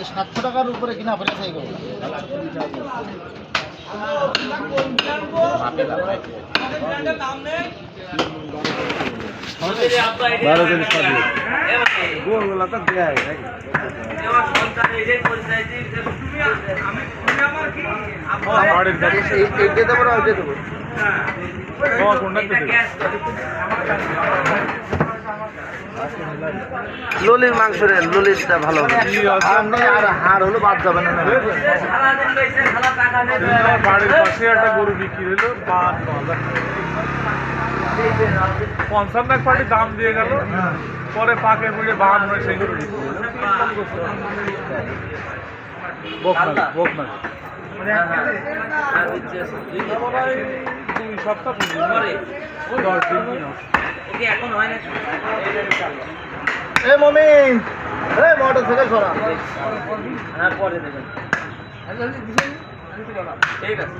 700 টাকার উপরে কিনা পড়েছে এগুলো। ললির মাংস রে, ললিরটা ভালো হবে। আর হাড় হলো বাদ যাবে না। বাড়ির পাশে একটা গরু বিক্রি হলো 52,000। 55 পার্টি দাম দিয়ে গেল, পরে পাকে বুঝে 52 সেই গরু বিক্রি হলো। বকনা 2 সপ্তাহ পরে 10 দিন এখন হয় না। এ মমি, এ মোটরসাইকেল সরা। হ্যাঁ, পরে দেবেন। ঠিক আছে।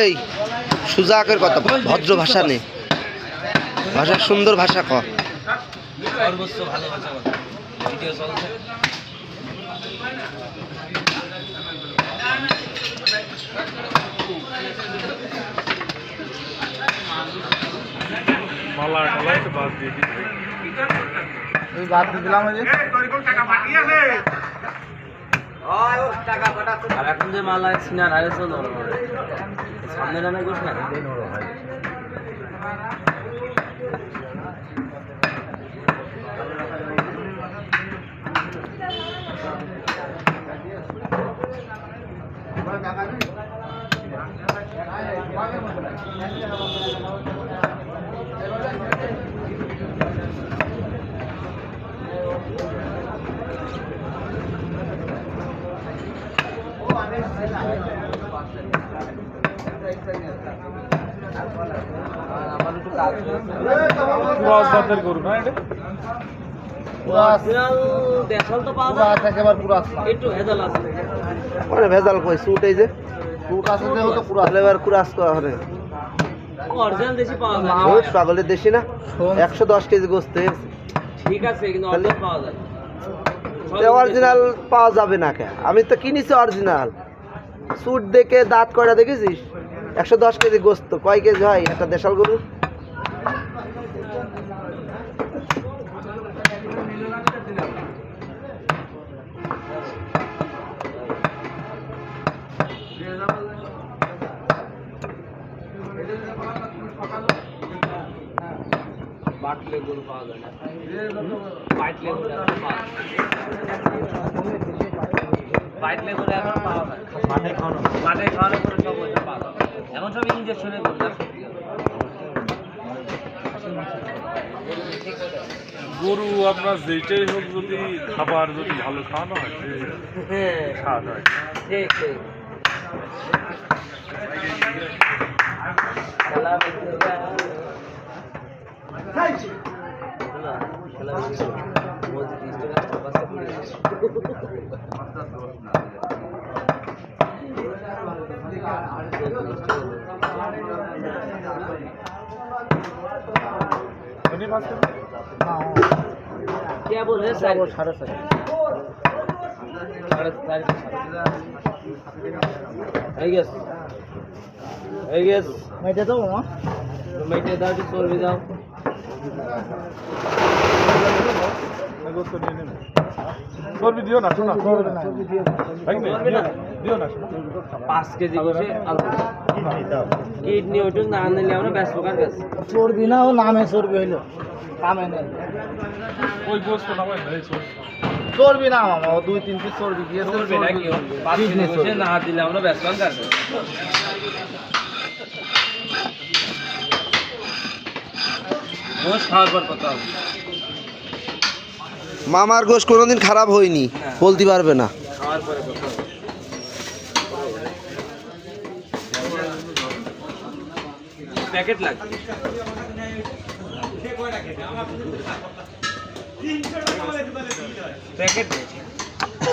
এই সুজাকের কথা ভদ্র ভাষা নেই, ভাষা সুন্দর ভাষা ক। সর্বোচ্চ ভালো ভাষা কথা ভিডিও চলছে। মালা টালা তো বাদ দিয়ে দিচ্ছি। ওই বাদ দিয়ে দিলাম। ওই যে আর এখন যে মালা সিনার আয়োজন সামনে রান্না করছ না জাতের গরু না এটা? ভেজাল কই সুট এই যে পাগলের দেশি না 110 কেজি গোস্ত ঠিক আছে, কিন্তু অরিজিনাল পাওয়া যাবে না কে? আমি তো কিনেছি অরিজিনাল সুট দেখে দাঁত কয়টা দেখেছিস? 110 কেজি গোস্ত কয় কেজি হয় একটা দেশাল গরু? বাটলে গরু পাওয়া যায় না, বাইটলে গরু এখন পাওয়া যায়, বাইটলে গরু এখন পাওয়া যায়, মাঠে খাওয়ানো করে সব ওইটা পাওয়া যায় এখন, সব ইঞ্জেকশনে গরু। গরু আপনার যেটাই হোক, যদি খাবার যদি ভালো খাওয়ানো হয় স্বাদ হয়। ঠিক ঠিক क्या बोल रहे हैं? 4.5 মেটে দাও মা, মেটে দাও, চর্বি দাও। চর্বি দিও না, শোনা দিও না। 5 কেজি করে কিডনি ওটু না আনলে আমরা ব্যস্ত কার কাছে চর্বি না, ও নামে চর্বি হইলো, কামে নেই। ওই গোস্ত না ভাই, চর্বি না মামা, ও 2-3 পিস চর্বি দিয়েছে। চর্বি না কি 5 কেজি করে না দিলে আমরা ব্যস্ত কার কাছে। গোশ খাওয়ার পর কথা হবে। মামার গোশ কোনোদিন খারাপ হয়নি, বলতে পারবে না। খাওয়ার পরে কথা হবে। প্যাকেট লাগবে, প্যাকেট